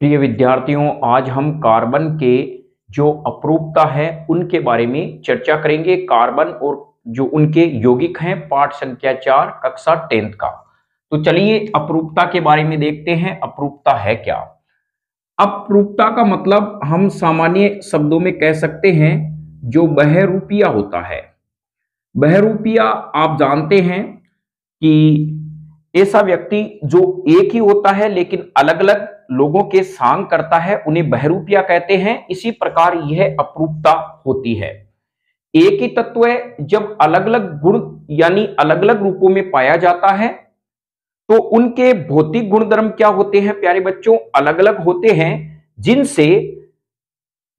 प्रिय विद्यार्थियों, आज हम कार्बन के जो अपरूपता है उनके बारे में चर्चा करेंगे। कार्बन और जो उनके यौगिक हैं, पाठ संख्या 4 कक्षा 10th का। तो चलिए अपरूपता के बारे में देखते हैं। अपरूपता है क्या? अपरूपता का मतलब हम सामान्य शब्दों में कह सकते हैं जो बहरूपिया होता है। बहरूपिया आप जानते हैं कि ऐसा व्यक्ति जो एक ही होता है लेकिन अलग अलग लोगों के सांग करता है, उन्हें बहरूपिया कहते हैं। इसी प्रकार यह अपरूपता होती है। एक ही तत्व जब अलग अलग गुण यानी अलग अलग रूपों में पाया जाता है तो उनके भौतिक गुणधर्म क्या होते हैं प्यारे बच्चों? अलग अलग होते हैं, जिनसे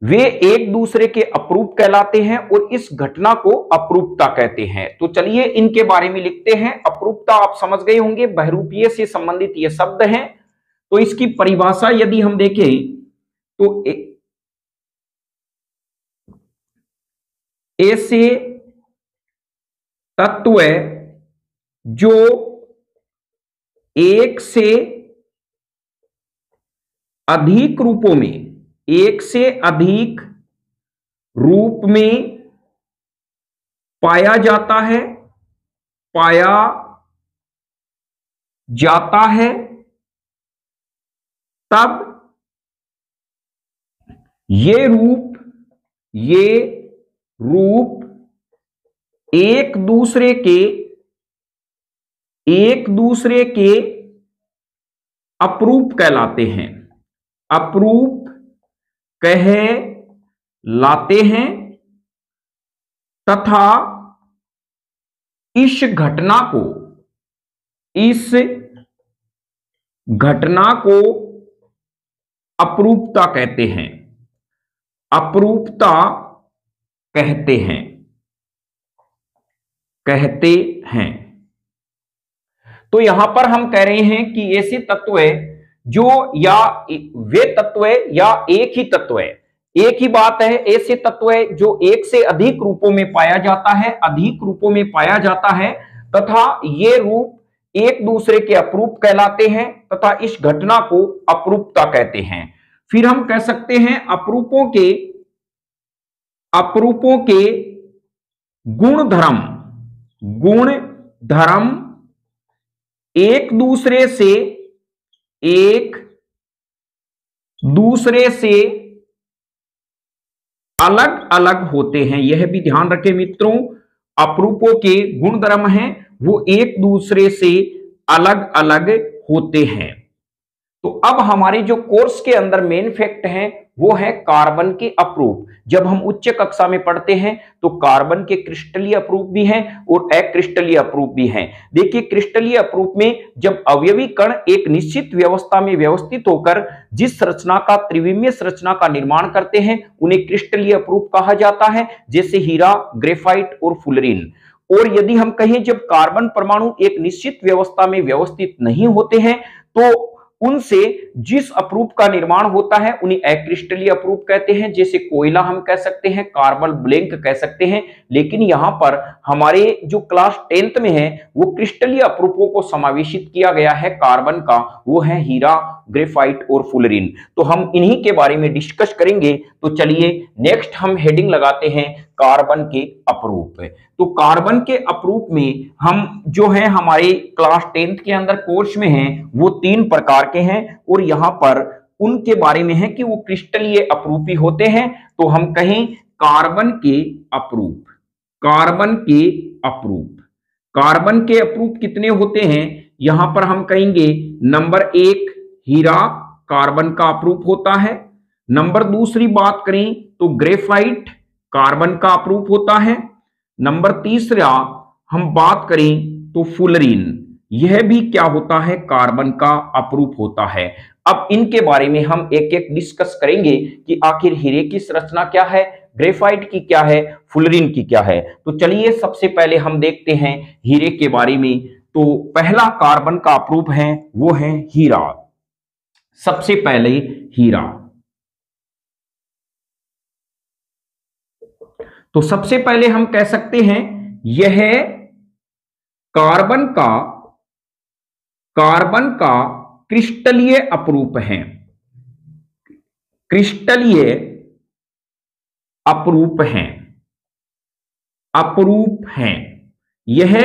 वे एक दूसरे के अपरूप कहलाते हैं और इस घटना को अपरूपता कहते हैं। तो चलिए इनके बारे में लिखते हैं। अपरूपता आप समझ गए होंगे, बहरूपीय से संबंधित ये शब्द हैं। तो इसकी परिभाषा यदि हम देखें तो ऐसे तत्व जो एक से अधिक रूपों में, एक से अधिक रूप में पाया जाता है तब ये रूप एक दूसरे के अपरूप कहलाते हैं। अपरूप कहलाते हैं तथा इस घटना को अपरूपता कहते हैं। अपरूपता कहते हैं। तो यहां पर हम कह रहे हैं कि ऐसे तत्व जो या वे तत्व या एक ही तत्व है, एक ही बात है, ऐसे तत्व जो एक से अधिक रूपों में पाया जाता है तथा ये रूप एक दूसरे के अपरूप कहलाते हैं तथा इस घटना को अपरूपता कहते हैं। फिर हम कह सकते हैं अपरूपों के गुणधर्म एक दूसरे से अलग अलग होते हैं। यह भी ध्यान रखें मित्रों, अपरूपों के गुणधर्म हैं वो एक दूसरे से अलग अलग होते हैं। तो अब हमारे जो कोर्स के अंदर मेन फैक्ट है वो है कार्बन के अपरूप। जब हम उच्च कक्षा में पढ़ते हैं तो कार्बन के क्रिस्टलीय अपरूप भी हैं और अक्रिस्टलीय अपरूप भी हैं। देखिए, क्रिस्टलीय अपरूप में जब अवयवी कण एक निश्चित व्यवस्था में व्यवस्थित होकर जिस संरचना का त्रिविमीय संरचना का निर्माण करते हैं उन्हें क्रिस्टलीय अपरूप कहा जाता है, जैसे हीरा, ग्रेफाइट और फुलरीन। और यदि हम कहें जब कार्बन परमाणु एक निश्चित व्यवस्था में व्यवस्थित नहीं होते हैं तो उनसे जिस अपरूप का निर्माण होता है उन्हें अक्रिस्टलीय अपरूप कहते हैं, जैसे कोयला हम कह सकते हैं, कार्बन ब्लैंक कह सकते हैं। लेकिन यहां पर हमारे जो क्लास 10th में है वो क्रिस्टलीय अपरूपों को समावेशित किया गया है कार्बन का, वो है हीरा, ग्रेफाइट और फुलरीन। तो हम इन्हीं के बारे में डिस्कस करेंगे। तो चलिए नेक्स्ट हम हेडिंग लगाते हैं कार्बन के अपरूप। तो कार्बन के अपरूप में हम जो है हमारे क्लास 10th के अंदर कोर्स में हैं वो 3 प्रकार के हैं और यहां पर उनके बारे में है कि वो क्रिस्टलीय अपरूपी होते हैं। तो हम कहें कार्बन के अपरूप। कार्बन के अपरूप कितने होते हैं? यहां पर हम कहेंगे नंबर 1 हीरा कार्बन का अपरूप होता है। नंबर दूसरी बात करें तो ग्रेफाइट कार्बन का अपरूप होता है। नंबर तीसरा हम बात करें तो फुलरीन, यह भी क्या होता है? कार्बन का अपरूप होता है। अब इनके बारे में हम एक एक डिस्कस करेंगे कि आखिर हीरे की संरचना क्या है, ग्रेफाइट की क्या है, फुलरीन की क्या है। तो चलिए सबसे पहले हम देखते हैं हीरे के बारे में। तो पहला कार्बन का अपरूप है वो है हीरा। सबसे पहले हीरा। तो सबसे पहले हम कह सकते हैं यह कार्बन का क्रिस्टलीय अपरूप है। क्रिस्टलीय अपरूप हैं, अपरूप हैं। यह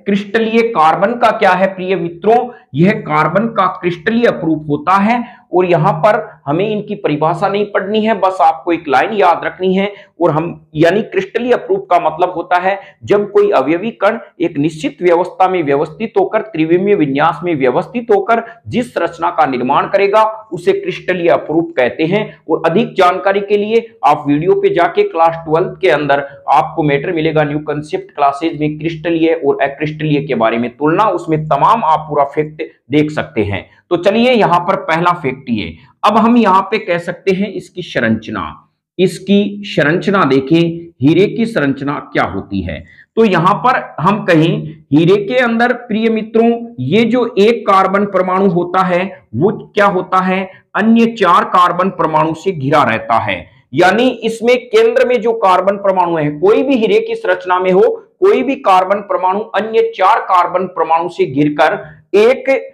क्रिस्टलीय कार्बन का क्या है प्रिय मित्रों, यह कार्बन का क्रिस्टलीय अपरूप होता है। और यहां पर हमें इनकी परिभाषा नहीं पढ़नी है, बस आपको एक लाइन याद रखनी है। और हम यानी क्रिस्टलीय अपरूप का मतलब होता है जब कोई अवयवी कण एक निश्चित व्यवस्था में व्यवस्थित होकर त्रिविमीय विन्यास में व्यवस्थित होकर जिस रचना का निर्माण करेगा उसे क्रिस्टलीय अपरूप कहते हैं। और अधिक जानकारी के लिए आप वीडियो पे जाके क्लास 12 के अंदर आपको मैटर मिलेगा न्यू कंसेप्ट क्लासेज में क्रिस्टलीय और अक्रिस्टलीय के बारे में तुलना, उसमें तमाम आप पूरा फैक्ट देख सकते हैं। तो चलिए यहां पर पहला फैक्ट ये, अब हम यहां पे कह सकते हैं इसकी संरचना, इसकी संरचना देखें, हीरे की संरचना क्या होती है। तो यहां पर हम कहें हीरे के अंदर प्रिय मित्रों ये जो एक कार्बन परमाणु होता है वो क्या होता है, अन्य 4 कार्बन परमाणु से घिरा रहता है। यानी इसमें केंद्र में जो कार्बन परमाणु है, कोई भी हीरे की संरचना में हो, कोई भी कार्बन परमाणु अन्य 4 कार्बन परमाणु से घिरकर एक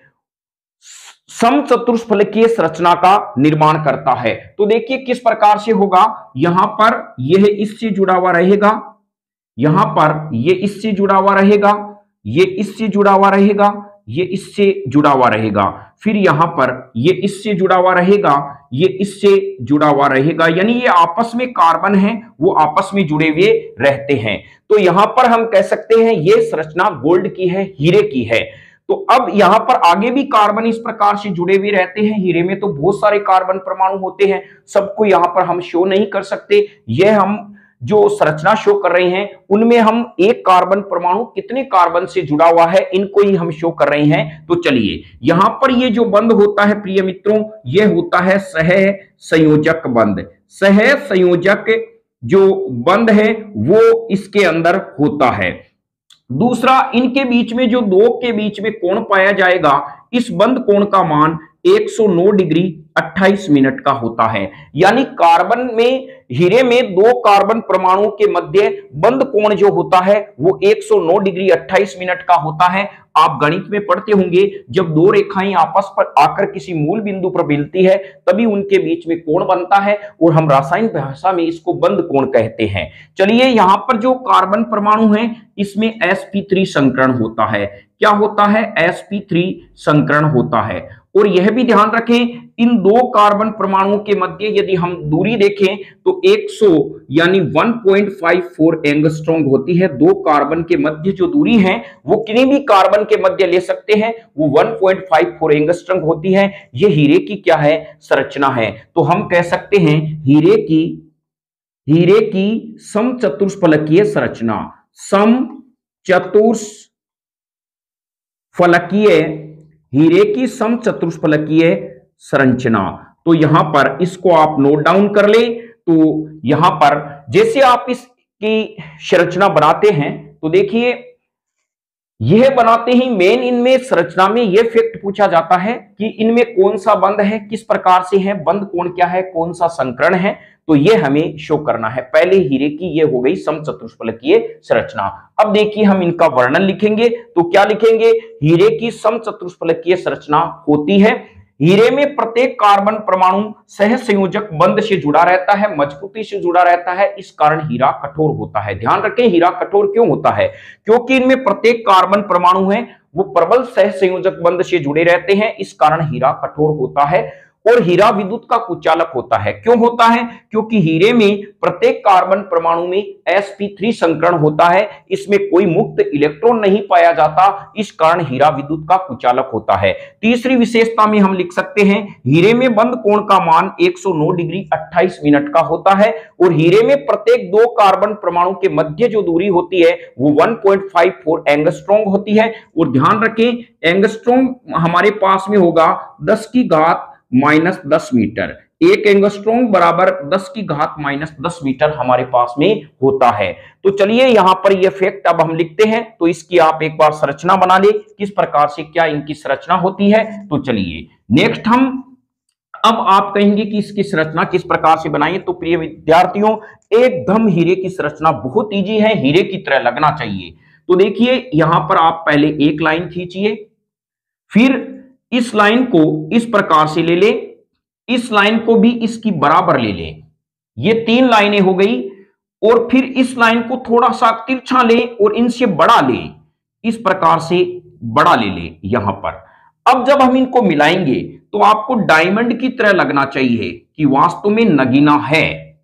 समचतुष्फलकीय संरचना का निर्माण करता है। तो देखिए किस प्रकार से होगा, यहां पर यह इससे जुड़ा हुआ रहेगा, यहां पर यह इससे जुड़ा हुआ रहेगा, यह इससे जुड़ा हुआ रहेगा, ये इससे जुड़ा हुआ रहेगा, फिर यहां पर ये इससे जुड़ा हुआ रहेगा, ये इससे जुड़ा हुआ रहेगा। यानी ये आपस में कार्बन है वो आपस में जुड़े हुए रहते हैं। तो यहां पर हम कह सकते हैं ये संरचना गोल्ड की है, हीरे की है। तो अब यहां पर आगे भी कार्बन इस प्रकार से जुड़े हुए रहते हैं। हीरे में तो बहुत सारे कार्बन परमाणु होते हैं, सबको यहां पर हम शो नहीं कर सकते। यह हम जो संरचना शो कर रहे हैं उनमें हम एक कार्बन परमाणु कितने कार्बन से जुड़ा हुआ है इनको ही हम शो कर रहे हैं। तो चलिए यहां पर ये जो बंध होता है प्रिय मित्रों, यह होता है सह संयोजक बंध। सह संयोजक जो बंध है वो इसके अंदर होता है। दूसरा, इनके बीच में जो दो के बीच में कोण पाया जाएगा, इस बंद कोण का मान 109 डिग्री 28 मिनट का होता है। यानी कार्बन में, हीरे में 2 कार्बन परमाणुओं के मध्य बंद कोण जो होता है वो 109 डिग्री 28 मिनट का होता है। आप गणित में पढ़ते होंगे जब 2 रेखाएं आपस पर आकर किसी मूल बिंदु पर मिलती है तभी उनके बीच में कोण बनता है और हम रासायनिक भाषा में इसको बंद कोण कहते हैं। चलिए यहां पर जो कार्बन परमाणु है इसमें sp3 संकरण होता है। क्या होता है? sp3 संकरण होता है। और यह भी ध्यान रखें इन 2 कार्बन परमाणुओं के मध्य यदि हम दूरी देखें तो 100 यानी 1.54 एंगस्ट्रॉम होती है। 2 कार्बन के मध्य जो दूरी है वो किसी भी कार्बन के मध्य ले सकते हैं, वो 1.54 एंगस्ट्रॉम होती है। ये हीरे की क्या है? संरचना है। तो हम कह सकते हैं हीरे की समचतुष्फलकीय संरचना, समचतुष्फलकीय, हीरे की समचतुष्फलकीय संरचना। तो यहां पर इसको आप नोट डाउन कर ले। तो यहां पर जैसे आप इसकी संरचना बनाते हैं तो देखिए यह बनाते ही मेन इनमें संरचना में यह फैक्ट पूछा जाता है कि इनमें कौन सा बंध है, किस प्रकार से है, बंध कोण क्या है, कौन सा संकरण है, तो यह हमें शो करना है। पहले हीरे की यह हो गई समचतुष्फलकीय संरचना। अब देखिए हम इनका वर्णन लिखेंगे तो क्या लिखेंगे? हीरे की समचतुष्फलकीय संरचना होती है। हीरे में प्रत्येक कार्बन परमाणु सह संयोजक बंध से जुड़ा रहता है, मजबूती से जुड़ा रहता है, इस कारण हीरा कठोर होता है। ध्यान रखें हीरा कठोर क्यों होता है? क्योंकि इनमें प्रत्येक कार्बन परमाणु है वो प्रबल सह संयोजक बंध से जुड़े रहते हैं, इस कारण हीरा कठोर होता है। और हीरा विद्युत का कुचालक होता है। क्यों होता है? क्योंकि हीरे में प्रत्येक कार्बन परमाणु में sp3 संकरण होता है, इसमें कोई मुक्त इलेक्ट्रॉन नहीं पाया जाता, इस कारण हीरा विद्युत का कुचालक होता है। तीसरी विशेषता में हम लिख सकते हैं हीरे में बंद कोण का मान 109 डिग्री 28 मिनट का होता है। और हीरे में प्रत्येक 2 कार्बन परमाणु के मध्य जो दूरी होती है वो 1.54 एंगस्ट्रॉम होती है। और ध्यान रखें एंगस्ट्रॉम हमारे पास में होगा 10 की घात -10 मीटर। 1 एंगस्ट्रॉम बराबर 10 की घात -10 मीटर हमारे पास में होता है। तो चलिए यहां पर यह फैक्ट अब हम लिखते हैं तो इसकी आप एक बार संरचना बना ले किस प्रकार से क्या इनकी संरचना होती है। तो चलिए नेक्स्ट हम, अब आप कहेंगे कि इसकी संरचना किस प्रकार से बनाएं। तो प्रिय विद्यार्थियों एकदम हीरे की संरचना बहुत इजी है, हीरे की तरह लगना चाहिए। तो देखिए यहां पर आप पहले एक लाइन खींचिए, फिर इस लाइन को इस प्रकार से ले ले, इस लाइन को भी इसकी बराबर ले लें, ये 3 लाइनें हो गई, और फिर इस लाइन को थोड़ा सा तिरछा ले और इनसे बड़ा ले, इस प्रकार से बड़ा ले ले यहां पर। अब जब हम इनको मिलाएंगे तो आपको डायमंड की तरह लगना चाहिए कि वास्तव में नगीना है।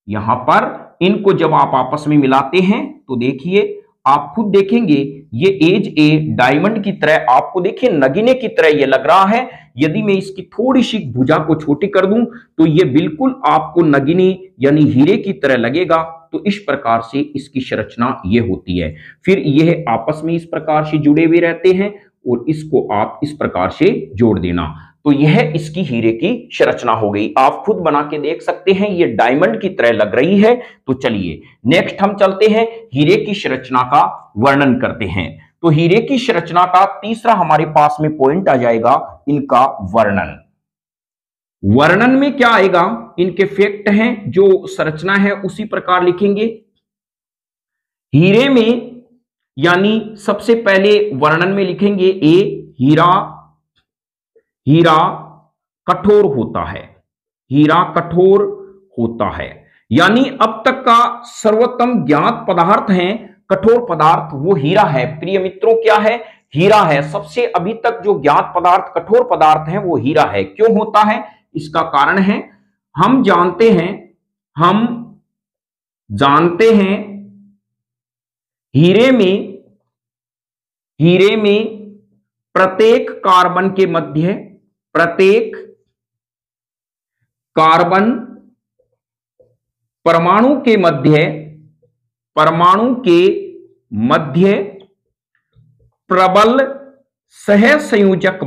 यहां पर इनको जब आप आपस में मिलाते हैं तो देखिए, आप खुद देखेंगे ये एज ए डायमंड की तरह, आपको देखिए नगीने की तरह ये लग रहा है। यदि मैं इसकी थोड़ी सी भुजा को छोटी कर दूं तो ये बिल्कुल आपको नगीने यानी हीरे की तरह लगेगा। तो इस प्रकार से इसकी संरचना ये होती है। फिर यह आपस में इस प्रकार से जुड़े हुए रहते हैं और इसको आप इस प्रकार से जोड़ देना, तो यह इसकी हीरे की संरचना हो गई। आप खुद बना के देख सकते हैं, ये डायमंड की तरह लग रही है। तो चलिए नेक्स्ट हम चलते हैं, हीरे की संरचना का वर्णन करते हैं। तो हीरे की संरचना का तीसरा हमारे पास में पॉइंट आ जाएगा इनका वर्णन। वर्णन में क्या आएगा, इनके फैक्ट हैं, जो संरचना है उसी प्रकार लिखेंगे। हीरे में यानी सबसे पहले वर्णन में लिखेंगे ए, हीरा कठोर होता है, हीरा कठोर होता है, यानी अब तक का सर्वोत्तम ज्ञात पदार्थ है कठोर पदार्थ, वो हीरा है। प्रिय मित्रों क्या है, हीरा है। सबसे अभी तक जो ज्ञात पदार्थ कठोर पदार्थ है वो हीरा है। क्यों होता है, इसका कारण है, हम जानते हैं हीरे में प्रत्येक कार्बन के मध्य, प्रत्येक कार्बन परमाणु के मध्य प्रबल सहसंयोजक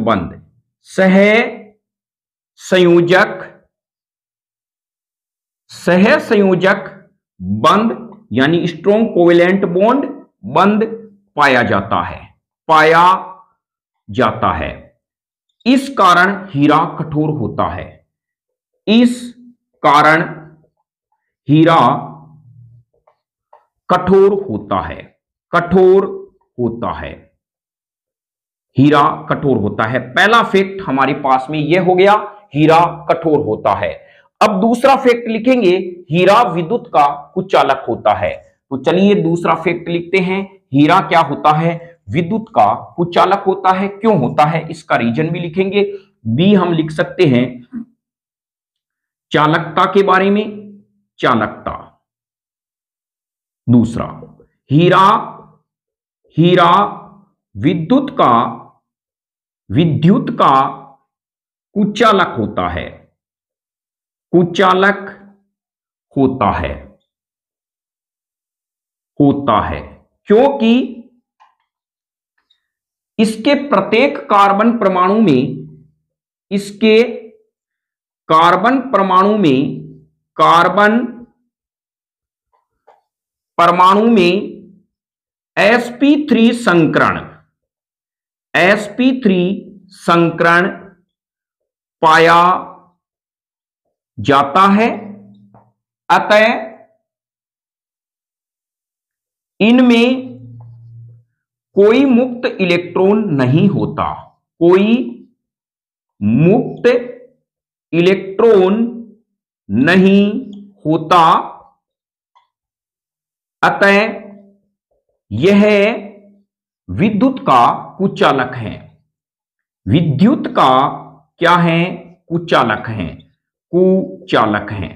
बंध यानी स्ट्रॉन्ग कोवेलेंट बॉन्ड बंध पाया जाता है। इस कारण हीरा कठोर होता है। इस कारण हीरा कठोर होता है, हीरा कठोर होता है। पहला फैक्ट हमारे पास में यह हो गया, हीरा कठोर होता है। अब दूसरा फैक्ट लिखेंगे, हीरा विद्युत का कुचालक होता है। तो चलिए दूसरा फैक्ट लिखते हैं, हीरा क्या होता है, विद्युत का कुचालक होता है। क्यों होता है, इसका रीजन भी लिखेंगे। बी हम लिख सकते हैं चालकता के बारे में, चालकता। दूसरा, हीरा विद्युत का कुचालक होता है, क्योंकि इसके प्रत्येक कार्बन परमाणु में sp3 संकरण पाया जाता है। अतः इनमें कोई मुक्त इलेक्ट्रॉन नहीं होता, अतः यह विद्युत का कुचालक है। विद्युत का क्या है, कुचालक है।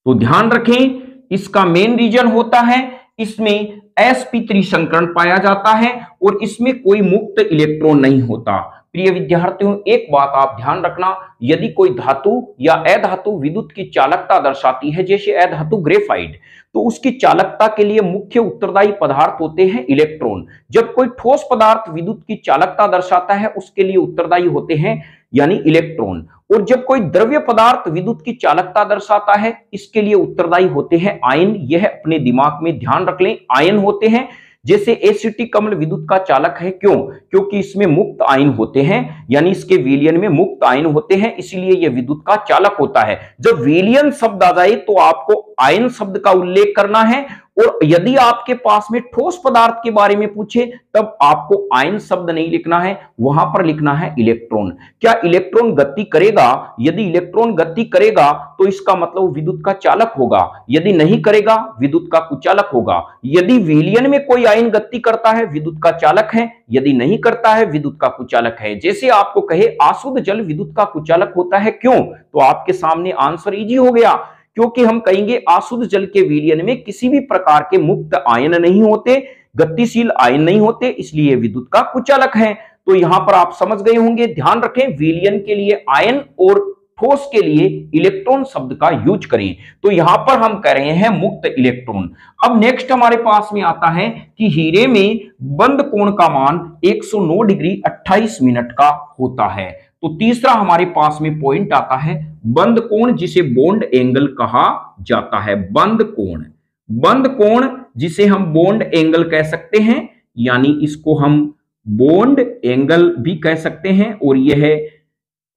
तो ध्यान रखें, इसका मेन रीजन होता है, इसमें sp3 संकरण पाया जाता है और इसमें कोई मुक्त इलेक्ट्रॉन नहीं होता। प्रिय विद्यार्थियों, एक बात आप ध्यान रखना, यदि कोई धातु या अधातु विद्युत की चालकता दर्शाती है, जैसे अधातु ग्रेफाइट, तो उसकी चालकता के लिए मुख्य उत्तरदायी पदार्थ होते हैं इलेक्ट्रॉन। जब कोई ठोस पदार्थ विद्युत की चालकता दर्शाता है, उसके लिए उत्तरदायी होते हैं यानी इलेक्ट्रॉन। और जब कोई द्रव्य पदार्थ विद्युत की चालकता दर्शाता है, इसके लिए उत्तरदायी होते हैं आयन। यह अपने दिमाग में ध्यान रख लें, आयन होते हैं। जैसे एसिटिक अम्ल विद्युत का चालक है, क्यों, क्योंकि इसमें मुक्त आयन होते हैं, यानी इसके विलयन में मुक्त आयन होते हैं, इसलिए यह विद्युत का चालक होता है। जब विलयन शब्द आ जाए तो आपको आयन शब्द का उल्लेख करना है और यदि आपके पास में ठोस पदार्थ के बारे में पूछे तब आपको आयन शब्द नहीं लिखना है, वहां पर लिखना है इलेक्ट्रॉन। क्या इलेक्ट्रॉन गति करेगा? यदि इलेक्ट्रॉन गति करेगा तो इसका मतलब विद्युत का चालक होगा, यदि नहीं करेगा विद्युत का कुचालक होगा। यदि विलयन में कोई आयन गति करता है विद्युत का चालक है, यदि नहीं करता है विद्युत का कुचालक है। जैसे आपको कहे अशुद्ध जल विद्युत का कुचालक होता है, क्यों? तो आपके सामने आंसर इजी हो गया, क्योंकि हम कहेंगे अशुद्ध जल के विलयन में किसी भी प्रकार के मुक्त आयन नहीं होते, गतिशील आयन नहीं होते, इसलिए विद्युत का कुचालक है। तो यहां पर आप समझ गए होंगे। ध्यान रखें, विलयन के लिए आयन और ठोस के लिए इलेक्ट्रॉन शब्द का यूज करें। तो यहां पर हम कह रहे हैं मुक्त इलेक्ट्रॉन। अब नेक्स्ट हमारे पास में आता है कि हीरे में बंद कोण का मान 109 डिग्री 28 मिनट का होता है। तो तीसरा हमारे पास में पॉइंट आता है बंद कोण, जिसे बॉन्ड एंगल कहा जाता है। बंद कोण, बंद कोण जिसे हम बॉन्ड एंगल कह सकते हैं, यानी इसको हम बॉन्ड एंगल भी कह सकते हैं। और यह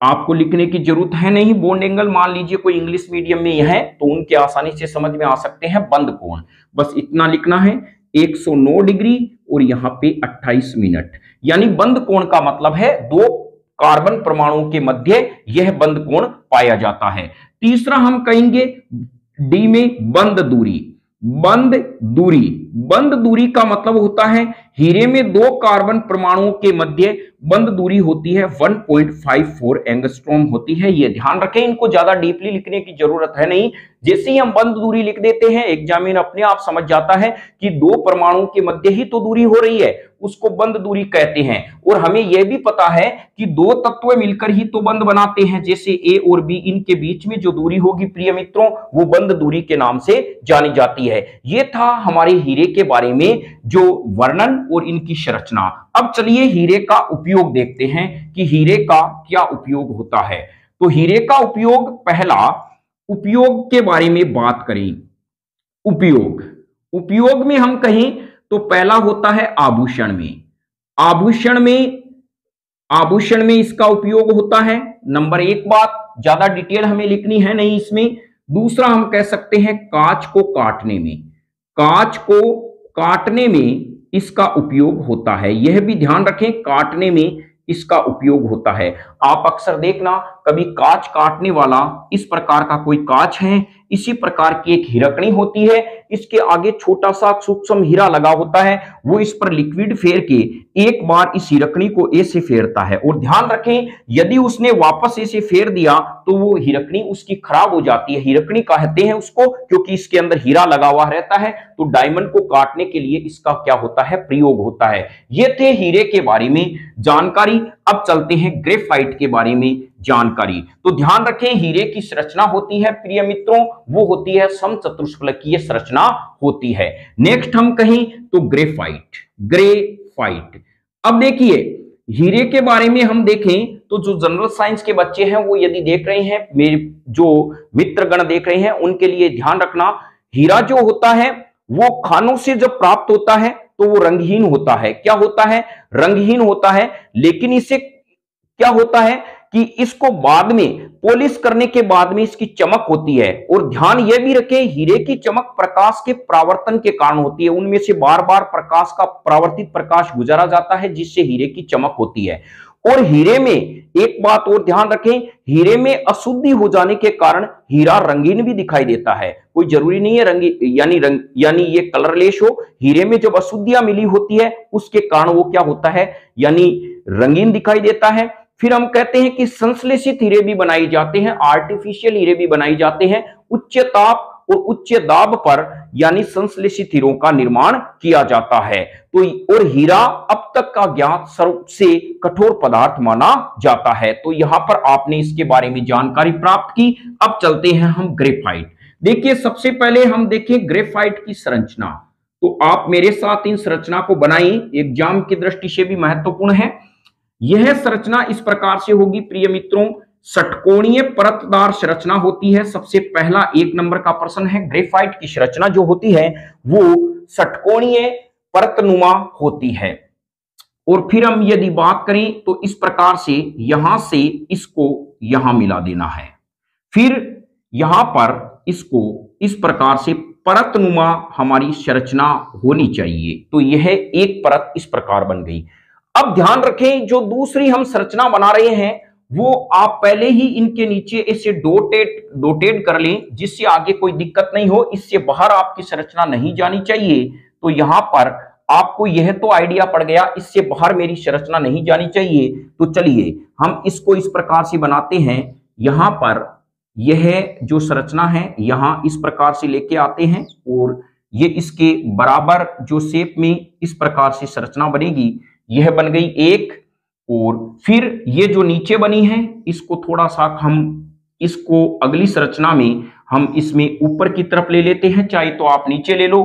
आपको लिखने की जरूरत है नहीं, बॉन्ड एंगल मान लीजिए कोई इंग्लिश मीडियम में है तो उनके आसानी से समझ में आ सकते हैं बंद कोण। बस इतना लिखना है 109 डिग्री और यहां पे 28 मिनट, यानी बंद कोण का मतलब है दो कार्बन परमाणुओं के मध्य यह बंद कोण पाया जाता है। तीसरा हम कहेंगे डी में बंद दूरी। बंद दूरी, बंद दूरी का मतलब होता है हीरे में दो कार्बन परमाणुओं के मध्य बंद दूरी होती है 1.54 एंगस्ट्रॉम होती है। ये ध्यान रखें, इनको ज्यादा डीपली लिखने की जरूरत है नहीं। जैसे ही हम बंद दूरी लिख देते हैं एग्जामिनर अपने आप समझ जाता है कि दो परमाणुओं के मध्य ही तो दूरी हो रही है, उसको बंद दूरी कहते हैं। और हमें यह भी पता है कि दो तत्व मिलकर ही तो बंद बनाते हैं, जैसे ए और बी, इनके बीच में जो दूरी होगी प्रिय मित्रों वो बंद दूरी के नाम से जानी जाती है। यह था हमारे हीरे के बारे में जो वर्णन और इनकी संरचना। अब चलिए हीरे का उपयोग देखते हैं कि हीरे का क्या उपयोग होता है। तो हीरे का उपयोग, पहला उपयोग के बारे में बात करें। उपयोग, उपयोग में हम कहें तो पहला होता है आभूषण में। आभूषण में, आभूषण में इसका उपयोग होता है। नंबर एक बात, ज्यादा डिटेल हमें लिखनी है नहीं इसमें। दूसरा हम कह सकते हैं कांच को काटने में। कांच को काटने में इसका उपयोग होता है, यह भी ध्यान रखें, काटने में इसका उपयोग होता है। आप अक्सर देखना कभी कांच काटने वाला इस प्रकार का कोई कांच है, इसी प्रकार की एक हिरकनी होती है, इसके आगे छोटा सा सूक्ष्म हीरा लगा होता है, वो इस पर लिक्विड फेर के एक बार इस हिरकनी को ऐसे फेरता है। और ध्यान रखें यदि उसने वापस ऐसे फेर दिया तो वो हिरकनी उसकी खराब हो जाती है। हिरकनी कहते हैं उसको क्योंकि इसके अंदर हीरा लगा हुआ रहता है। तो डायमंड को काटने के लिए इसका क्या होता है, प्रयोग होता है। ये थे हीरे के बारे में जानकारी। अब चलते हैं ग्रेफाइट के बारे में जानकारी। तो ध्यान रखें हीरे की संरचना होती है प्रिय मित्रों, वो होती है समचतुष्फलकीय संरचना होती है। नेक्स्ट हम कहें तो ग्रेफाइट। ग्रेफाइट, अब देखिए हीरे के बारे में हम देखें तो जो जनरल साइंस के बच्चे हैं वो यदि देख रहे हैं, मेरे जो मित्रगण देख रहे हैं, उनके लिए ध्यान रखना, हीरा जो होता है वो खानों से जब प्राप्त होता है तो वो रंगहीन होता है। क्या होता है, रंगहीन होता है। लेकिन इसे क्या होता है कि इसको बाद में पॉलिश करने के बाद में इसकी चमक होती है। और ध्यान यह भी रखें हीरे की चमक प्रकाश के परावर्तन के कारण होती है, उनमें से बार बार प्रकाश का परावर्तित प्रकाश गुजारा जाता है जिससे हीरे की चमक होती है। और हीरे में एक बात और ध्यान रखें, हीरे में अशुद्धि हो जाने के कारण हीरा रंगीन भी दिखाई देता है। कोई जरूरी नहीं है रंगीन यानी ये कलरलेस हो। हीरे में जब अशुद्धियां मिली होती है उसके कारण वो क्या होता है, यानी रंगीन दिखाई देता है। फिर हम कहते हैं कि संश्लेषित हीरे भी बनाए जाते हैं, आर्टिफिशियल हीरे भी बनाए जाते हैं। उच्च ताप और उच्च दाब पर यानी संश्लेषित हीरों का निर्माण किया जाता है। तो और हीरा अब तक का ज्ञात सबसे कठोर पदार्थ माना जाता है। तो यहां पर आपने इसके बारे में जानकारी प्राप्त की। अब चलते हैं हम ग्रेफाइट। देखिए सबसे पहले हम देखें ग्रेफाइट की संरचना। तो आप मेरे साथ इन संरचना को बनाइए, एग्जाम की दृष्टि से भी महत्वपूर्ण है। यह संरचना इस प्रकार से होगी प्रिय मित्रों, षटकोणीय परतदार संरचना होती है। सबसे पहला 1 नंबर का प्रश्न है, ग्रेफाइट की संरचना जो होती है वो षटकोणीय परतनुमा होती है। और फिर हम यदि बात करें तो इस प्रकार से यहां से इसको यहां मिला देना है, फिर यहां पर इसको इस प्रकार से परतनुमा हमारी संरचना होनी चाहिए। तो यह एक परत इस प्रकार बन गई। अब ध्यान रखें, जो दूसरी हम संरचना बना रहे हैं वो आप पहले ही इनके नीचे इसे डोटेड कर लें, जिससे आगे कोई दिक्कत नहीं हो। इससे बाहर आपकी संरचना नहीं जानी चाहिए। तो यहां पर आपको यह तो आइडिया पड़ गया, इससे बाहर मेरी संरचना नहीं जानी चाहिए। तो चलिए हम इसको इस प्रकार से बनाते हैं। यहां पर यह जो संरचना है यहां इस प्रकार से लेके आते हैं और ये इसके बराबर जो शेप में इस प्रकार से संरचना बनेगी, यह बन गई एक। और फिर ये जो नीचे बनी है इसको थोड़ा सा हम इसको अगली संरचना में हम इसमें ऊपर की तरफ ले लेते हैं, चाहे तो आप नीचे ले लो।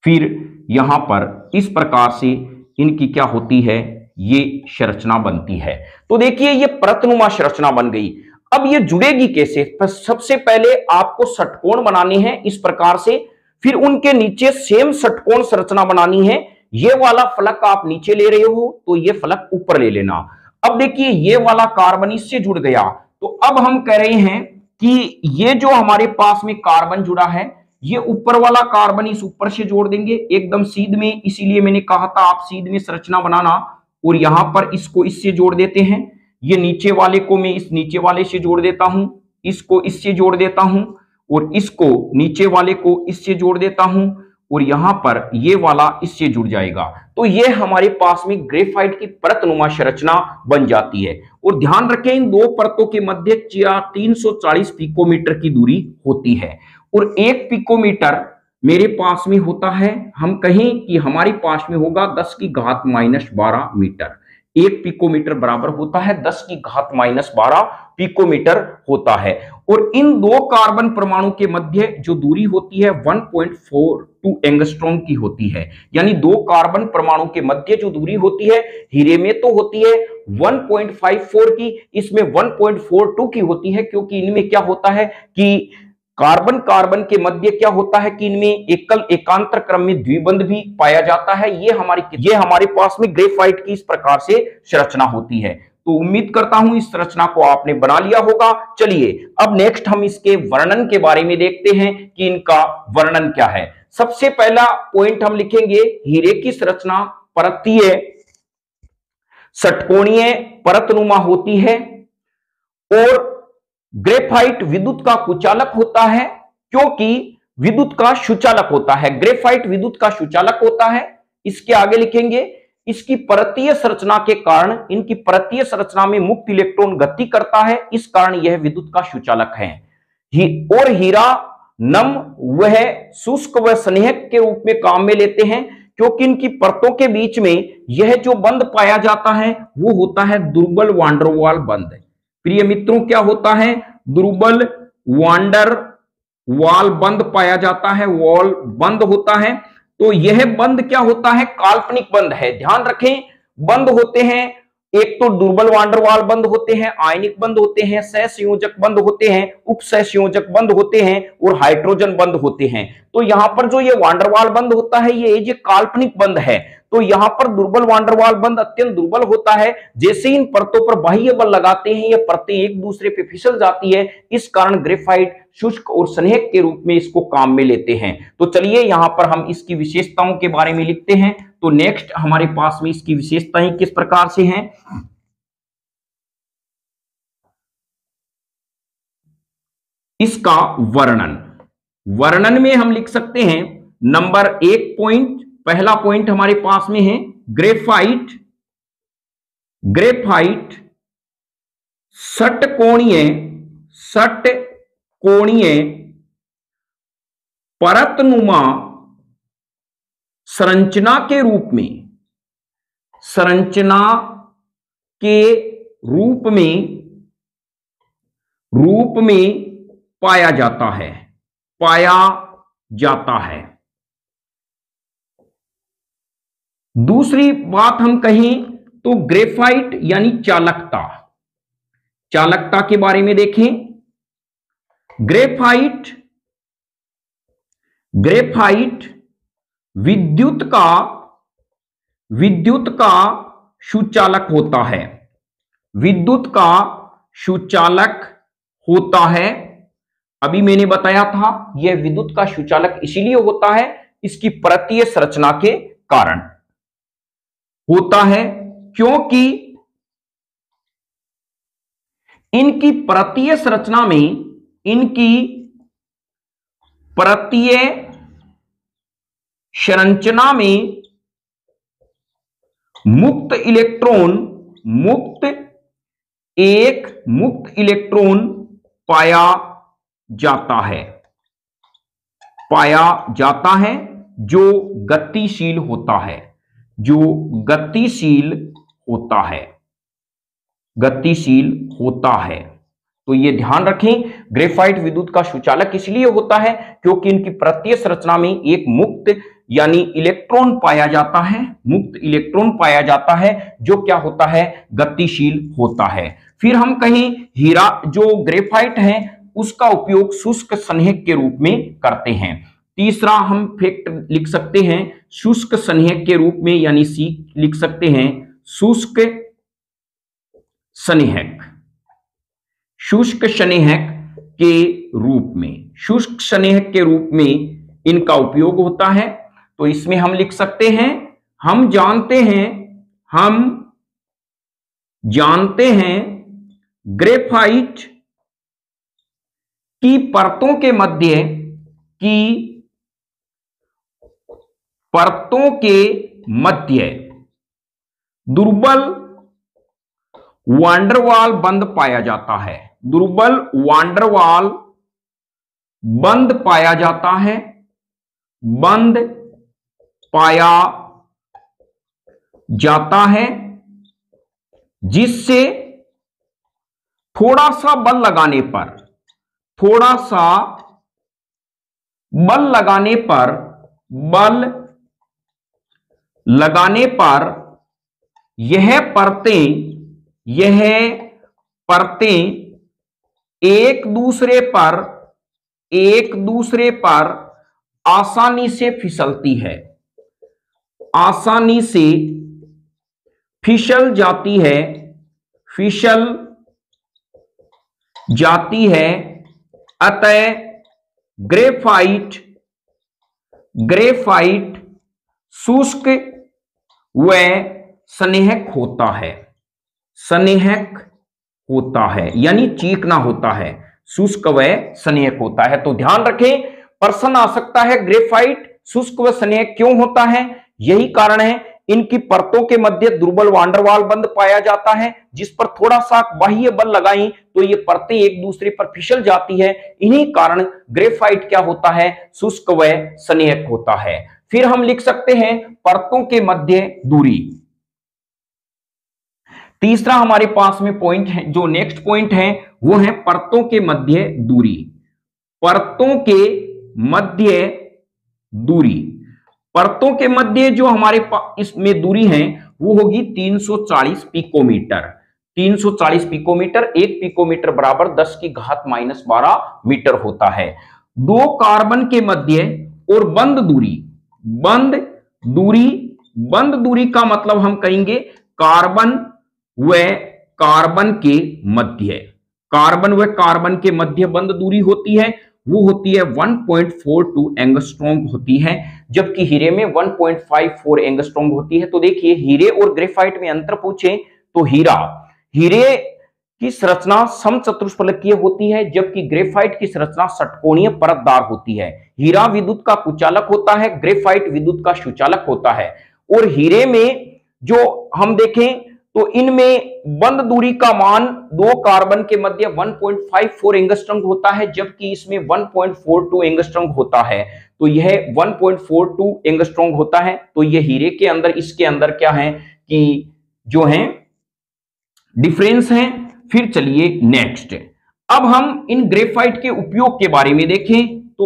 फिर यहां पर इस प्रकार से इनकी क्या होती है, ये संरचना बनती है। तो देखिए ये परतनुमा संरचना बन गई। अब ये जुड़ेगी कैसे? सबसे पहले आपको षटकोण बनाने हैं इस प्रकार से, फिर उनके नीचे सेम षटकोण संरचना बनानी है। ये वाला फलक आप नीचे ले रहे हो तो ये फलक ऊपर ले लेना। अब देखिए ये वाला कार्बन इससे जुड़ गया, तो अब हम कह रहे हैं कि ये जो हमारे पास में कार्बन जुड़ा है, ये ऊपर वाला कार्बन इस ऊपर से जोड़ देंगे एकदम सीध में। इसीलिए मैंने कहा था आप सीध में संरचना बनाना। और यहां पर इसको इससे जोड़ देते हैं। ये नीचे वाले को मैं इस नीचे वाले से जोड़ देता हूं, इसको इससे जोड़ देता हूं, और इसको नीचे वाले को इससे जोड़ देता हूं, और यहां पर ये वाला इससे जुड़ जाएगा। तो ये हमारे पास में ग्रेफाइट की परतनुमा संरचना बन जाती है। और ध्यान रखें इन दो परतों के मध्य 340 पिकोमीटर की दूरी होती है। और 1 पिकोमीटर मेरे पास में होता है, हम कहें कि हमारे पास में होगा 10 की घात -12 मीटर। 1 पिकोमीटर बराबर होता है 10 की घात -12 पिकोमीटर होता है। और इन दो कार्बन परमाणु के मध्य जो दूरी होती है 1.42 एंगस्ट्रॉम की होती है। यानी दो कार्बन परमाणु के मध्य जो दूरी होती है, हीरे में तो होती है 1.54 की, इसमें 1.42 की होती है, क्योंकि इनमें क्या होता है कि कार्बन कार्बन के मध्य क्या होता है कि इनमें एकल एकांतर क्रम में द्विबंध भी पाया जाता है। ये हमारे पास में ग्रेफाइट की इस प्रकार से संरचना होती है। तो उम्मीद करता हूं इस संरचना को आपने बना लिया होगा। चलिए अब नेक्स्ट हम इसके वर्णन के बारे में देखते हैं कि इनका वर्णन क्या है। सबसे पहला पॉइंट हम लिखेंगे, हीरे की संरचना परतीय षटकोणीय परतनुमा होती है और ग्रेफाइट विद्युत का कुचालक होता है, क्योंकि विद्युत का सुचालक होता है। ग्रेफाइट विद्युत का सुचालक होता है। इसके आगे लिखेंगे, इसकी परतीय संरचना के कारण इनकी परतीय संरचना में मुक्त इलेक्ट्रॉन गति करता है, इस कारण यह विद्युत का सुचालक है। और हीरा नम वह शुष्क व स्नेहक के रूप में काम में लेते हैं, क्योंकि इनकी परतों के बीच में यह जो बंध पाया जाता है वो होता है दुर्बल वांडरवाल बंध। प्रिय मित्रों, क्या होता है? दुर्बल वांडरवाल बंध पाया जाता है, वॉल बंध होता है। तो यह बंध क्या होता है? काल्पनिक बंध है। ध्यान रखें, बंध होते हैं, एक तो दुर्बल वांडरवाल बंध होते हैं, आयनिक बंध होते हैं, सहसंयोजक बंध होते हैं, उपसहसंयोजक बंध होते हैं और हाइड्रोजन बंध होते हैं। तो यहां पर जो ये वांडरवाल बंध होता है ये काल्पनिक बंध है। तो यहां पर दुर्बल वांडरवाल बंध अत्यंत दुर्बल होता है। जैसे इन परतों पर बाह्य बल लगाते हैं ये परतें एक दूसरे पे फिसल जाती है, इस कारण ग्रेफाइट शुष्क और स्नेहक के रूप में इसको काम में लेते हैं। तो चलिए यहां पर हम इसकी विशेषताओं के बारे में लिखते हैं। तो नेक्स्ट हमारे पास में इसकी विशेषताएं किस प्रकार से हैं? इसका वर्णन में हम लिख सकते हैं, नंबर 1 पॉइंट, पहला पॉइंट हमारे पास में है ग्रेफाइट षटकोणीय परतनुमा संरचना के रूप में पाया जाता है। दूसरी बात हम कहें तो ग्रेफाइट यानी चालकता के बारे में देखें। ग्रेफाइट विद्युत का सुचालक होता है। विद्युत का सुचालक होता है अभी मैंने बताया था यह विद्युत का सुचालक इसीलिए होता है, इसकी परतीय संरचना के कारण होता है, क्योंकि इनकी परतीय संरचना में, इनकी परतीय संरचना में मुक्त इलेक्ट्रॉन पाया जाता है जो गतिशील होता है, तो ये ध्यान रखें, ग्रेफाइट विद्युत का सुचालक इसलिए होता है क्योंकि इनकी परतीय संरचना में एक मुक्त यानी इलेक्ट्रॉन पाया जाता है जो क्या होता है, गतिशील होता है। फिर हम कहें हीरा जो ग्रेफाइट है उसका उपयोग शुष्क संहयक के रूप में करते हैं। तीसरा हम फैक्ट लिख सकते हैं शुष्क संहयक के रूप में, यानी सी लिख सकते हैं शुष्क संहयक के रूप में इनका उपयोग होता है। तो इसमें हम लिख सकते हैं, हम जानते हैं ग्रेफाइट की परतों के मध्य दुर्बल वांडरवाल बंद पाया जाता है, जिससे थोड़ा सा बल लगाने पर यह परतें एक दूसरे पर आसानी से फिसल जाती है, अतः ग्रेफाइट शुष्क व संहयक होता है, यानी चिकना होता है, शुष्क व संहयक होता है। तो ध्यान रखें, प्रश्न आ सकता है ग्रेफाइट शुष्क व संहयक क्यों होता है। यही कारण है, इनकी परतों के मध्य दुर्बल वांडरवाल बंध पाया जाता है, जिस पर थोड़ा सा बाह्य बल लगाएं तो ये परतें एक दूसरे पर फिसल जाती है। इन्हीं कारण ग्रेफाइट क्या होता है, शुष्क व संहयक होता है। फिर हम लिख सकते हैं परतों के मध्य दूरी। तीसरा हमारे पास में पॉइंट है, जो नेक्स्ट पॉइंट है वो है परतों के मध्य दूरी। परतों के मध्य जो हमारे पास इसमें दूरी है वो होगी 340 पिकोमीटर। 340 पिकोमीटर, 1 पिकोमीटर बराबर 10 की घात -12 मीटर होता है। दो कार्बन के मध्य और बंद दूरी का मतलब हम कहेंगे कार्बन व कार्बन के मध्य बंद दूरी होती है, वो होती है 1.42 एंगस्ट्रॉम होती है, जबकि हीरे में 1.54 एंगस्ट्रॉम होती है। तो देखिए हीरे और ग्रेफाइट में अंतर पूछे तो हीरे की संरचना समचतुष्फलकीय होती है, जबकि ग्रेफाइट की संरचना षटकोणीय परतदार होती है। हीरा विद्युत का कुचालक होता है, ग्रेफाइट विद्युत का सुचालक होता है। और हीरे में जो हम देखें तो इनमें बंद दूरी का मान दो कार्बन के मध्य 1.54 एंगस्ट्रॉम होता है, जबकि इसमें 1.42 एंगस्ट्रॉम होता है। तो यह 1.42 एंगस्ट्रॉम होता है। तो यह हीरे के अंदर, इसके अंदर क्या है कि जो है डिफरेंस है। फिर चलिए नेक्स्ट, अब हम इन ग्रेफाइट के उपयोग के बारे में देखें। तो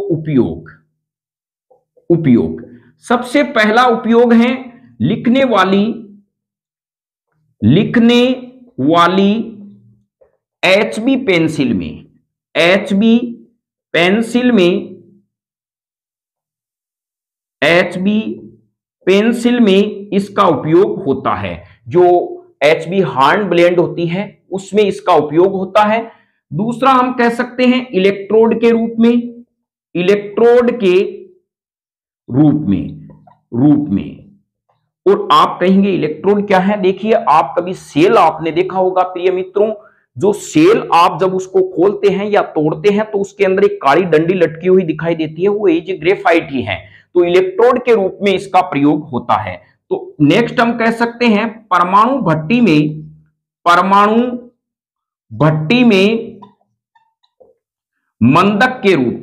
उपयोग सबसे पहला उपयोग है लिखने वाली HB पेंसिल में इसका उपयोग होता है। जो HB हार्न ब्लेंड होती है उसमें इसका उपयोग होता है। दूसरा हम कह सकते हैं इलेक्ट्रोड के रूप में, इलेक्ट्रोड के रूप में। और आप कहेंगे इलेक्ट्रोड क्या है? देखिए, आप कभी सेल आपने देखा होगा प्रिय मित्रों, जो सेल आप जब उसको खोलते हैं या तोड़ते हैं तो उसके अंदर एक काली डंडी लटकी हुई दिखाई देती है, वो ये ग्रेफाइट ही है। तो इलेक्ट्रोड के रूप में इसका प्रयोग होता है। तो नेक्स्ट हम कह सकते हैं परमाणु भट्टी में मंदक के रूप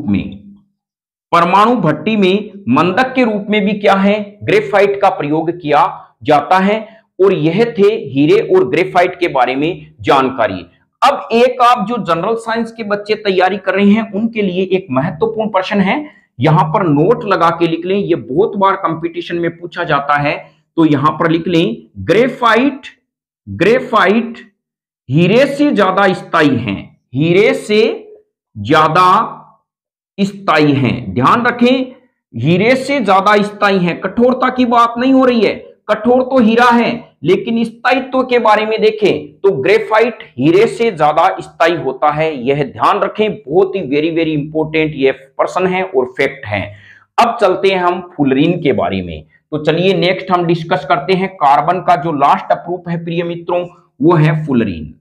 में, परमाणु भट्टी में मंदक के रूप में भी क्या है? ग्रेफाइट का प्रयोग किया जाता है। और यह थे हीरे और ग्रेफाइट के बारे में जानकारी। अब एक आप जो जनरल साइंस के बच्चे तैयारी कर रहे हैं उनके लिए एक महत्वपूर्ण प्रश्न है, यहां पर नोट लगा के लिख लें, यह बहुत बार कंपटीशन में पूछा जाता है। तो यहां पर लिख लें ग्रेफाइट हीरे से ज्यादा स्थायी हैं, हीरे से ज्यादा स्थायी हैं। ध्यान रखें, हीरे से ज्यादा स्थायी हैं। कठोरता की बात नहीं हो रही है, कठोर तो हीरा है, लेकिन स्थायित्व के बारे में देखें तो ग्रेफाइट हीरे से ज्यादा स्थायी होता है। यह ध्यान रखें, बहुत ही वेरी वेरी इंपॉर्टेंट ये प्रश्न है और फैक्ट है। अब चलते हैं हम फुलरीन के बारे में। तो चलिए नेक्स्ट हम डिस्कस करते हैं कार्बन का जो लास्ट अप्रूप है प्रिय मित्रों, वो है फुलरीन।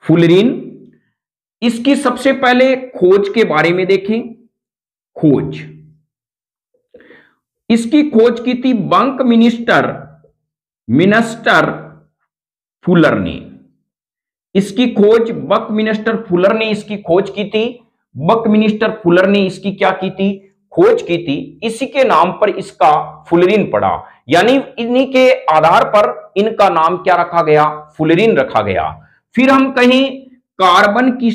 फुलरीन, इसकी सबसे पहले खोज के बारे में देखें। खोज, इसकी खोज की थी बंकमिनिस्टर फुलर ने। इसकी खोज बकमिनिस्टर फुलर ने इसकी खोज की थी। बकमिनिस्टर फुलर ने इसकी क्या की थी? खोज की थी। इसी के नाम पर इसका फुलरीन पड़ा, यानी इन्हीं के आधार पर इनका नाम क्या रखा गया? फुलरीन रखा गया। फिर हम कहें कार्बन की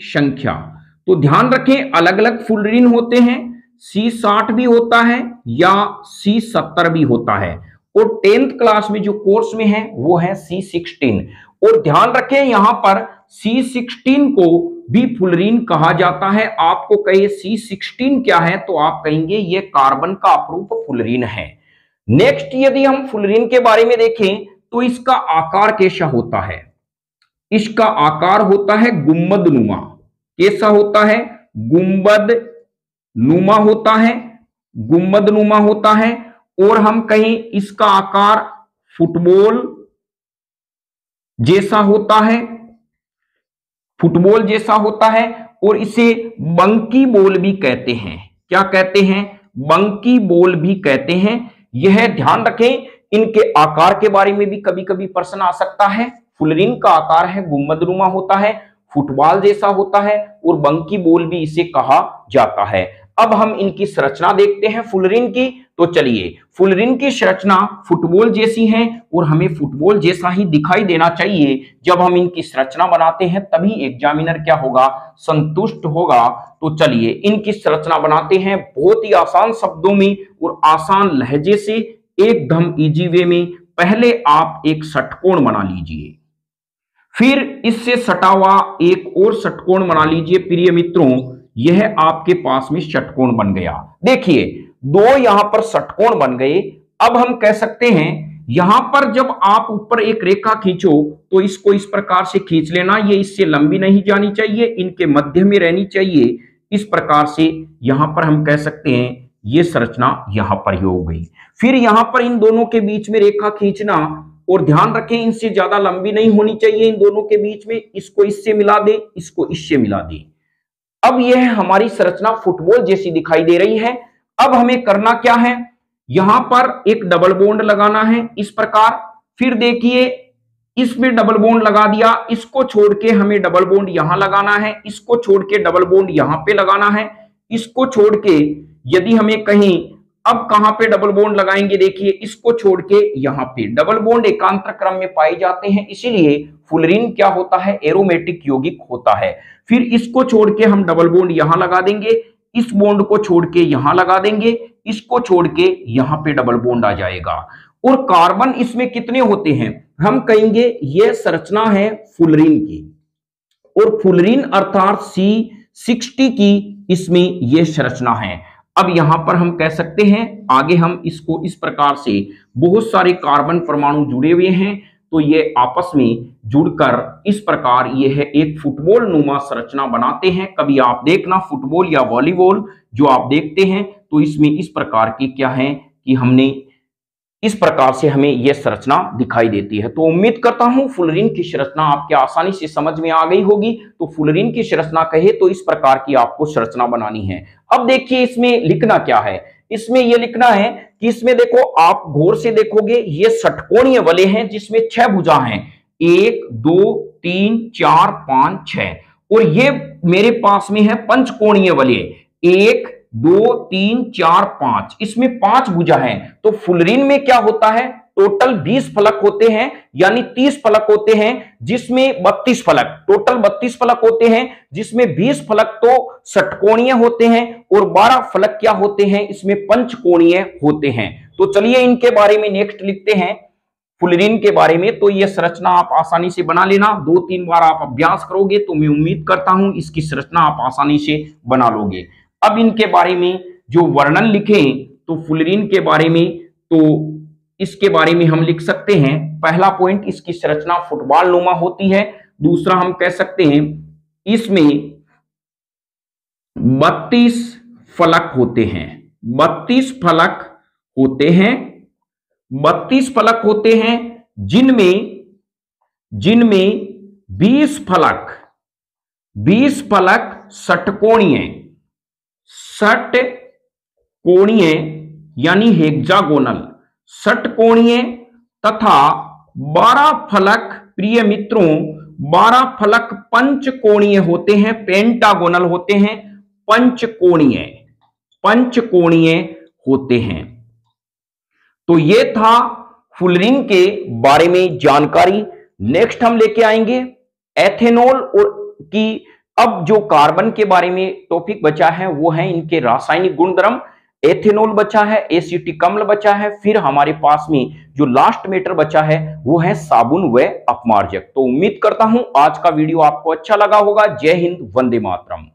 संख्या, तो ध्यान रखें अलग अलग फुलरीन होते हैं, C60 भी होता है या C70 भी होता है। और 10th क्लास में जो कोर्स में है वो है C16। और ध्यान रखें यहां पर C16 को भी फुलरीन कहा जाता है। आपको कहिए C16 क्या है तो आप कहेंगे ये कार्बन का अपरूप फुलरीन है। नेक्स्ट यदि हम फुलरीन के बारे में देखें तो इसका आकार कैसा होता है? इसका आकार होता है गुंबदनुमा। कैसा होता है? गुंबदनुमा होता है। और हम कहें इसका आकार फुटबॉल जैसा होता है। और इसे बंकी बॉल भी कहते हैं। क्या कहते हैं? बंकी बॉल भी कहते हैं। यह ध्यान रखें, इनके आकार के बारे में भी कभी कभी प्रश्न आ सकता है। फुलरीन का आकार है गुंबदनुमा होता है, फुटबॉल जैसा होता है और बंकी बॉल भी इसे कहा जाता है। अब हम इनकी संरचना देखते हैं फुलरीन की। तो चलिए, फुलरीन की संरचना फुटबॉल जैसी है और हमें फुटबॉल जैसा ही दिखाई देना चाहिए। जब हम इनकी संरचना बनाते हैं तभी एग्जामिनर क्या होगा? संतुष्ट होगा। तो चलिए इनकी संरचना बनाते हैं बहुत ही आसान शब्दों में और आसान लहजे से, एकदम इजी वे में। पहले आप एक षटकोण बना लीजिए, फिर इससे सटा हुआ एक और षटकोण बना लीजिए प्रिय मित्रों। यह आपके पास में षटकोण बन गया। देखिए, दो यहां पर षटकोण बन गए। अब हम कह सकते हैं यहां पर जब आप ऊपर एक रेखा खींचो तो इसको इस प्रकार से खींच लेना, ये इससे लंबी नहीं जानी चाहिए, इनके मध्य में रहनी चाहिए। इस प्रकार से यहां पर हम कह सकते हैं ये संरचना यहां पर हो गई। फिर यहां पर इन दोनों के बीच में रेखा खींचना, और ध्यान रखें इनसे ज्यादा लंबी नहीं होनी चाहिए इन दोनों के बीच में। इसको इससे मिला दे, इसको इससे मिला दे। अब यह हमारी संरचना फुटबॉल जैसी दिखाई दे रही है। अब हमें करना क्या है? यहां पर एक डबल बॉन्ड लगाना है इस प्रकार। फिर देखिए इसमें डबल बॉन्ड लगा दिया, इसको छोड़ के हमें डबल बॉन्ड यहां लगाना है, इसको छोड़ के डबल बॉन्ड यहां पे लगाना है, इसको छोड़ के यदि हमें कहीं अब कहां पे डबल बॉन्ड लगाएंगे? देखिए इसको छोड़ के यहां पे। डबल बॉन्ड एकांतर क्रम में पाए जाते हैं, इसीलिए फुलरीन क्या होता है? एरोमेटिक यौगिक होता है। फिर इसको छोड़ के हम डबल बॉन्ड यहां लगा देंगे, इस बॉन्ड को छोड़ के यहां लगा देंगे, इसको छोड़ के यहां पे डबल बॉन्ड आ जाएगा। और कार्बन इसमें कितने होते हैं? हम कहेंगे यह संरचना है फुलरीन की, और फुलरीन अर्थात C60 की इसमें यह संरचना है। अब यहां पर हम कह सकते हैं, आगे हम इसको इस प्रकार से, बहुत सारे कार्बन परमाणु जुड़े हुए हैं, तो ये आपस में जुड़कर इस प्रकार यह एक फुटबॉल नुमा संरचना बनाते हैं। कभी आप देखना फुटबॉल या वॉलीबॉल जो आप देखते हैं, तो इसमें इस प्रकार की क्या है कि हमने इस प्रकार से हमें यह संरचना दिखाई देती है। तो उम्मीद करता हूं फुलरीन की संरचना आपके आसानी से समझ में आ गई होगी। तो फुलरीन की संरचना कहे तो इस प्रकार की आपको संरचना बनानी है। अब देखिए इसमें लिखना क्या है, इसमें यह लिखना है कि इसमें देखो, आप गौर से देखोगे ये षटकोणीय वलय हैं जिसमें 6 भुजा हैं, 1 2 3 4 5 6, और ये मेरे पास में है पंचकोणीय वलय, 1 2 3 4 5, इसमें 5 भुजा हैं। तो फुलरीन में क्या होता है, टोटल 20 फलक होते हैं, यानी 30 फलक होते हैं जिसमें 32 फलक, टोटल 32 फलक होते हैं जिसमें 20 फलक तो षटकोणीय होते हैं और 12 फलक क्या होते हैं, इसमें पंचकोणीय होते हैं। तो चलिए इनके बारे में नेक्स्ट लिखते हैं फुलरीन के बारे में। तो यह संरचना आप आसानी से बना लेना, 2-3 बार आप अभ्यास करोगे तो मैं उम्मीद करता हूं इसकी संरचना आप आसानी से बना लोगे। अब इनके बारे में जो वर्णन लिखें तो फुलरीन के बारे में, तो इसके बारे में हम लिख सकते हैं, पहला पॉइंट इसकी संरचना फुटबॉल नुमा होती है। दूसरा हम कह सकते हैं इसमें 32 फलक होते हैं, 32 फलक होते हैं, 32 फलक होते हैं जिनमें 20 फलक षटकोणीय यानी हेक्सागोनल षटकोणीय तथा 12 फलक, प्रिय मित्रों 12 फलक पंचकोणीय होते हैं, पेंटागोनल होते हैं, पंचकोणीय होते हैं। तो ये था फुलरीन के बारे में जानकारी। नेक्स्ट हम लेके आएंगे एथेनॉल और की। अब जो कार्बन के बारे में टॉपिक बचा है वो है इनके रासायनिक गुणधर्म। एथेनॉल बचा है, एसिटिक अम्ल बचा है, फिर हमारे पास में जो लास्ट मैटर बचा है वो है साबुन व अपमार्जक। तो उम्मीद करता हूं आज का वीडियो आपको अच्छा लगा होगा। जय हिंद, वंदे मातरम।